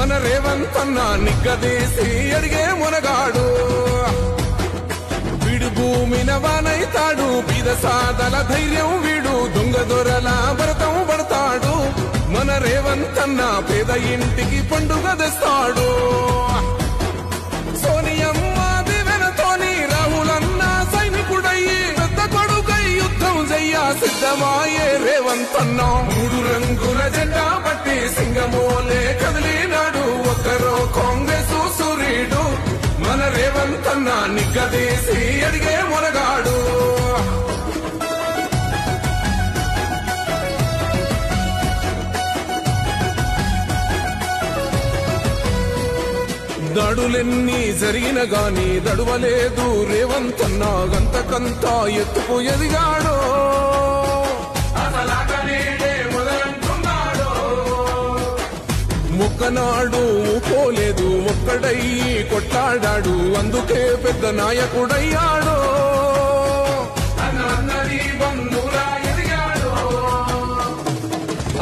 మన రేవంత్ అన్న నిగ్గదీసి అడిగే మునగాడు వీడు భూమిన వానైతాడు బీద సాదల ధైర్యం వీడు దొంగ దొరల భరతం పడతాడు మన రేవంత్ అన్న పేద ఇంటికి పండుగ తెస్తాడు సోనియమ్మ దివెనతోని రాహులన్న సైనికుడయ్యి పెద్ద కొడుకై యుద్ధం చెయ్య సిద్ధమాయే రేవంత్ అన్న 3 రంగుల జెండా పట్టి సింగమోలే కదిలినాడు ఒక్కరో కాంగ్రెస్ సూర్యుడు మన రేవంత్ అన్న నిగ్గదీసి అడిగే మునగాడు దాడులెన్ని జరిగిన గాని దడువలేదు రేవంత్ అన్న గంతకంతా ఎత్తుకు ఎదిగాడు ముక్కనాడు ఊపోలేదు ఒక్కడయ్యి కొట్లాడాడు అందుకే పెద్ద నాయకుడయ్యాడు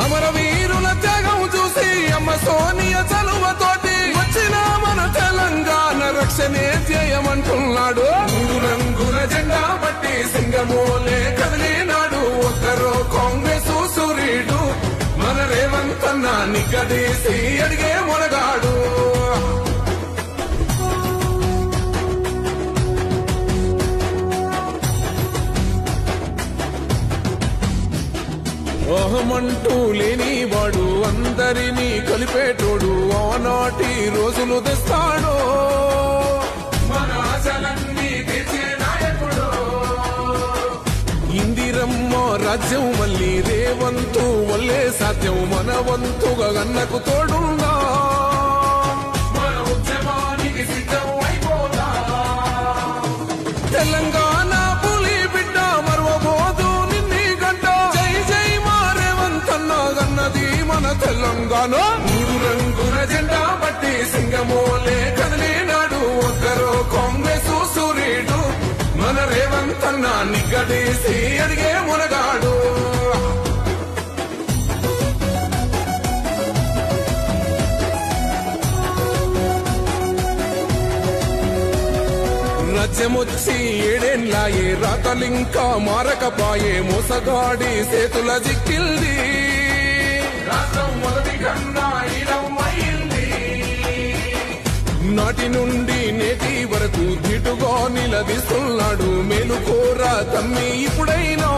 అమరవీరుల త్యాగం చూసి అమ్మ సోనియ చలువతోటి వచ్చిన మన తెలంగాణ రక్షణే ధ్యేయమంటున్నాడు 3 రంగుల జెండా పట్టి సింగమోలే కదిలినాడు ఒక్కరో కాంగ్రెస్ సూర్యుడు మన రేవంత్ అన్న నిగ్గదీసి అడిగే మునగాడు అహమంటూ లేనివాడు అందరినీ కలిపేటోడు ఆనాటి రోజులు తెస్తాడు మన ఆశలన్నీ తీర్చే నాయకుడు ఇందిరమ్మ రాజ్యం మళ్ళీ రేవంతు వల్లే సాధ్యం మన వంతుగా గన్నకు తోడున్నా మన ఉద్యమానికి సిద్ధం అయిపోతా తెలంగాణ పులి బిడ్డ మరవబోదు నిన్ని గంట జై జై మా రేవంత్ అన్న గన్నది మన తెలంగాణ 3 రంగుల జెండా పట్టి సింగమోలే కదిలినాడు ఒక్కరో కాంగ్రెస్ సూర్యుడు మన రేవంత్ అన్న నిగ్గదీసి అడిగే మునగాడు రాజ్యమొచ్చి 7 ఏళ్లాయే రాతలింకా మారకపాయే మోసగాడి చేతుల జిక్కిల్ది రాష్ట్రం మొదటి కన్నా ఈడమైంది నాటి నుండి నేటి వరకు ధీటుగా నిలదీస్తున్నాడు మేలుకోరా తమ్మి ఇప్పుడైనా